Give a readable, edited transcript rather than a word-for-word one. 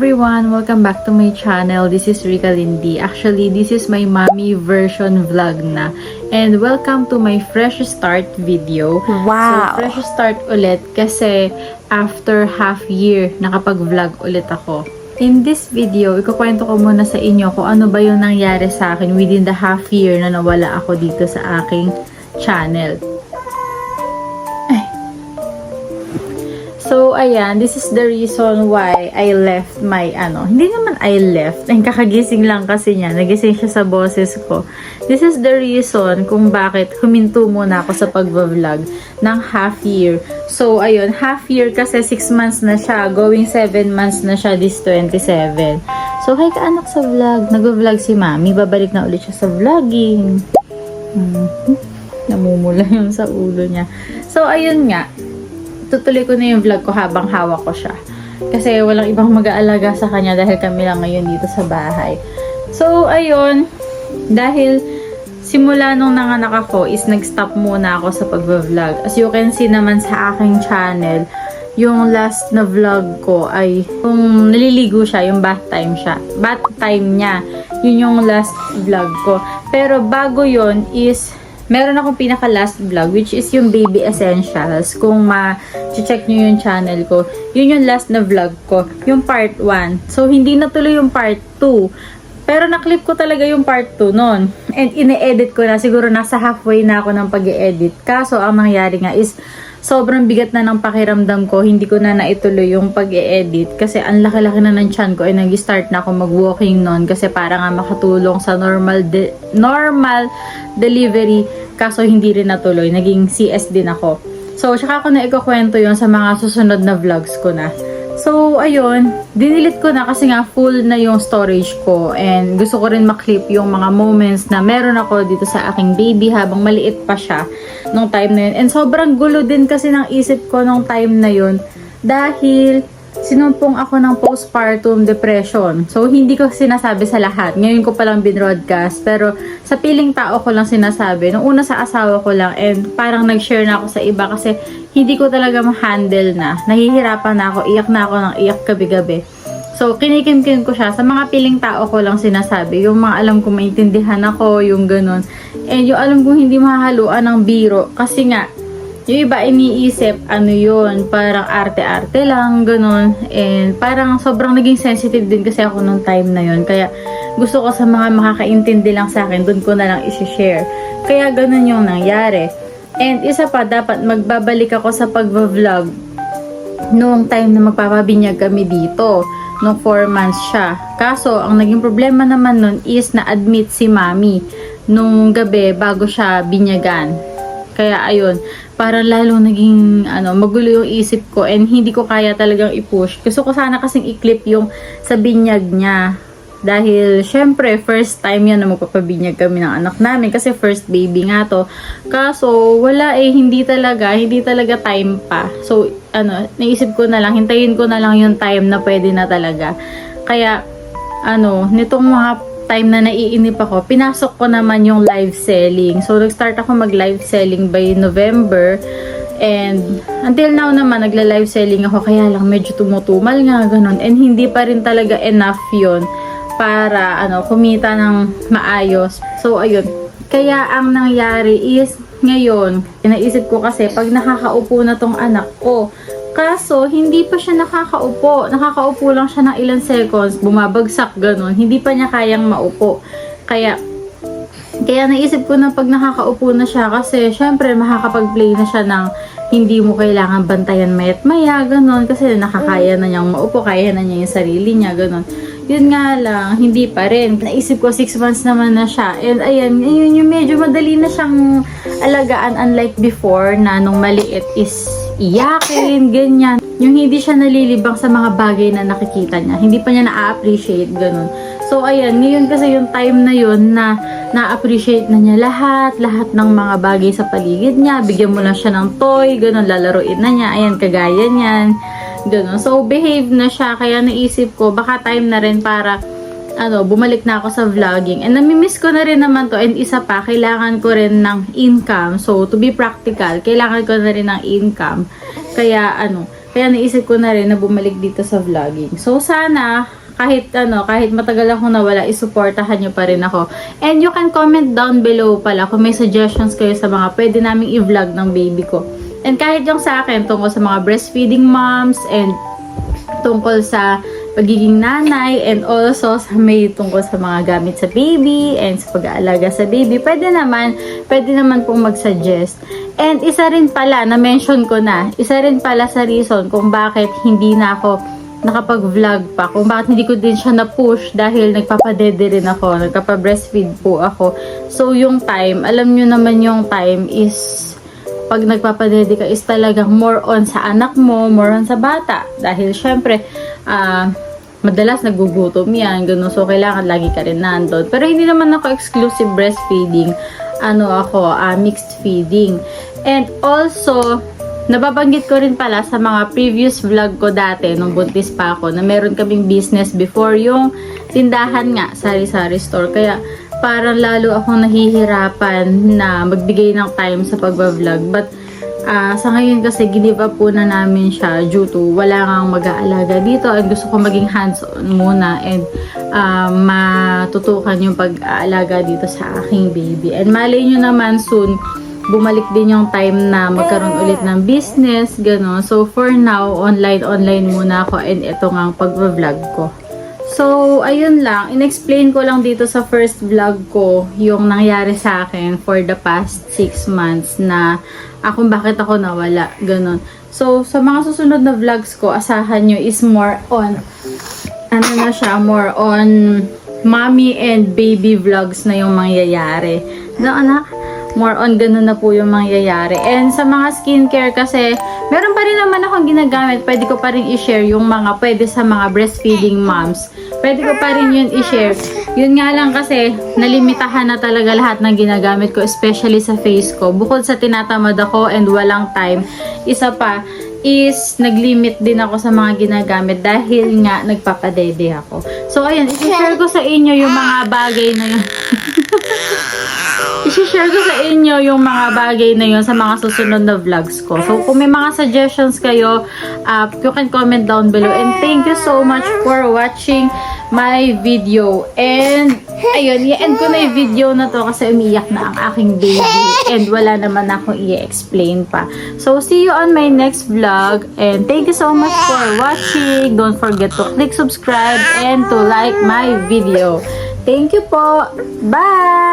everyone! Welcome back to my channel. This is Rica Lindy. Actually, this is my mommy version vlog na. And welcome to my fresh start video. Wow! So, fresh start ulit kasi after half year, nakapag-vlog ulit ako. In this video, ikukwento ko muna sa inyo kung ano ba yung nangyari sa akin within the half year na nawala ako dito sa aking channel. So, ayan, this is the reason why I left my, hindi naman I left, ang kakagising lang kasi niya, nagising siya sa boses ko. This is the reason kung bakit huminto muna ako sa pag-vlog ng half year. So, ayun, half year kasi 6 months na siya, going 7 months na siya this 27. So, hi ka-anak sa vlog, nag-vlog si mami, babalik na ulit siya sa vlogging. Namumula yung sa ulo niya. So, ayun nga, tutuloy ko na yung vlog ko habang hawak ko siya. Kasi walang ibang mag-aalaga sa kanya dahil kami lang ngayon dito sa bahay. So, ayun. Dahil simula nung nanganak ako is nag-stop muna ako sa pag-vlog. As you can see naman sa aking channel, yung last na vlog ko ay kung naliligo siya, yung bath time siya. Bath time niya. Yun yung last vlog ko. Pero bago yon is meron akong pinaka-last vlog, which is yung Baby Essentials. Kung ma-check nyo yung channel ko, yun yung last na vlog ko. Yung part 1. So, hindi natuloy yung part 2. Pero na-clip ko talaga yung part 2 nun. And ine-edit ko na. Siguro nasa halfway na ako ng pag-i-edit. Kaso, ang nangyari nga is, sobrang bigat na ng pakiramdam ko. Hindi ko na naituloy yung pag-i-edit. Kasi ang laki-laki na ng tiyan ko. Ay nag-start na ako mag-walking nun. Kasi para nga makatulong sa normal delivery. Kaso hindi rin natuloy. Naging CS din ako. So, tsaka ko na ikukwento yun sa mga susunod na vlogs ko na. So, ayun. Dinilit ko na kasi nga full na yung storage ko. And gusto ko rin maklip yung mga moments na meron ako dito sa aking baby habang maliit pa siya nung time na yun. And sobrang gulo din kasi ng isip ko nung time na yun. Dahil sinumpong ako ng postpartum depression. So, hindi ko sinasabi sa lahat. Ngayon ko palang binroadcast. Pero, sa piling tao ko lang sinasabi. Nung una sa asawa ko lang. And parang nag-share na ako sa iba. Kasi, hindi ko talaga ma-handle na. Nahihirapan na ako. Iyak na ako ng iyak gabi-gabi. So, kinikimkim ko siya. Sa mga piling tao ko lang sinasabi. Yung mga alam ko maintindihan ako. Yung ganun. And yung alam ko hindi mahahaluan ng biro. Kasi nga, yung iba iniisip, yun, parang arte-arte lang, ganun. And parang sobrang naging sensitive din kasi ako nung time na yun. Kaya gusto ko sa mga makakaintindi lang sa akin, dun ko na lang isi-share. Kaya ganun yung nangyari. And isa pa, dapat magbabalik ako sa pag-vlog nung time na magpapabinyag kami dito. Nung 4 months siya. Kaso, ang naging problema naman nun is na-admit si mami nung gabi bago siya binyagan. Kaya ayun, parang lalo naging magulo yung isip ko and hindi ko kaya talagang i-push. Gusto ko sana kasing i-clip yung sa binyag niya. Dahil syempre first time yan na magpapabinyag kami ng anak namin kasi first baby nga to. Kaso wala hindi talaga time pa. So naisip ko na lang, hintayin ko na lang yung time na pwede na talaga. Kaya nitong mga time na naiinip ako, pinasok ko naman yung live selling. So, nag-start ako mag-live selling by November. And, until now naman, nagla-live selling ako. Kaya lang, medyo tumutumal nga, ganun. And, hindi pa rin talaga enough yon para, kumita ng maayos. So, ayun. Kaya, ang nangyari is, ngayon, inaisip ko kasi, pag nakakaupo na tong anak ko, kaso, hindi pa siya nakakaupo. Nakakaupo lang siya ng ilang seconds, bumabagsak, ganun. Hindi pa niya kayang maupo. Kaya naisip ko na pag nakakaupo na siya, kasi syempre makakapag-play na siya ng hindi mo kailangan bantayan mayat maya, ganun. Kasi nakakaya na niyang maupo, kaya na niya yung sarili niya, ganun. Yun nga lang, hindi pa rin. Naisip ko 6 months naman na siya. And ayan, yung medyo madali na siyang alagaan, unlike before na nung maliit is iyakin, ganyan. Yung hindi siya nalilibang sa mga bagay na nakikita niya. Hindi pa niya na-appreciate, ganun. So, ayan, ngayon kasi yung time na yun na na-appreciate na niya lahat ng mga bagay sa paligid niya. Bigyan mo lang siya ng toy, ganun, lalaruin na niya. Ayan, kagaya niyan. Ganun. So, behave na siya. Kaya naisip ko, baka time na rin para, bumalik na ako sa vlogging. And namimiss ko na rin naman to. And isa pa, kailangan ko rin ng income. So, to be practical, kailangan ko na rin ng income. Kaya, Kaya naisip ko na rin na bumalik dito sa vlogging. So sana kahit matagal ako nawala, isuportahan nyo pa rin ako. And you can comment down below pala kung may suggestions kayo sa mga pwede naming i-vlog ng baby ko. And kahit yung sa akin, tungkol sa mga breastfeeding moms, and tungkol sa pagiging nanay, and also sa may tungkol sa mga gamit sa baby, and sa pag-aalaga sa baby, pwede naman pong mag-suggest. And isa rin pala, na-mention ko na, isa rin pala sa reason kung bakit hindi na ako nakapag-vlog pa, kung bakit hindi ko din siya na-push dahil nagpapadede rin ako, nagpapa-breastfeed po ako. So yung time, alam nyo naman yung time is, pag nagpapadede ka is talagang more on sa anak mo, more on sa bata. Dahil syempre, madalas nagugutom yan, ganun. So kailangan lagi ka rin nandun. Pero hindi naman ako exclusive breastfeeding. Mixed feeding. And also, nababanggit ko rin pala sa mga previous vlog ko dati, nung buntis pa ako, na meron kaming business before, yung tindahan nga, sari-sari store. Kaya parang lalo akong nahihirapan na magbigay ng time sa pagbablog. But sa ngayon kasi ginive up po na namin siya due to wala ngang mag-aalaga dito, and gusto ko maging hands-on muna and matutukan yung pag-aalaga dito sa aking baby. And malay nyo naman soon, bumalik din yung time na magkaroon ulit ng business, gano'n. So, for now, online muna ako, and ito nga ang pag-vlog ko. So, ayun lang. In-explain ko lang dito sa first vlog ko yung nangyari sa akin for the past 6 months na kung bakit ako nawala, gano'n. So, sa mga susunod na vlogs ko, asahan nyo is more on, more on mommy and baby vlogs na yung mangyayari. No, anak? More on ganun na po yung mangyayari. And sa mga skincare kasi, meron pa rin naman akong ginagamit. Pwede ko pa rin i-share yung mga pwede sa mga breastfeeding moms. Pwede ko pa rin yun i-share. Yun nga lang kasi, nalimitahan na talaga lahat ng ginagamit ko, especially sa face ko. Bukod sa tinatamad ako and walang time, isa pa is naglimit din ako sa mga ginagamit dahil nga nagpapadede ako. So ayun, i-share ko sa inyo yung mga bagay na yun. I-share ko sa inyo yung mga bagay na yun sa mga susunod na vlogs ko. So, kung may mga suggestions kayo, you can comment down below. And thank you so much for watching my video. And, ayun, i-end ko na yung video na to kasi umiyak na ang aking baby. And wala naman akong i-explain pa. So, see you on my next vlog. And thank you so much for watching. Don't forget to click subscribe and to like my video. Thank you po. Bye!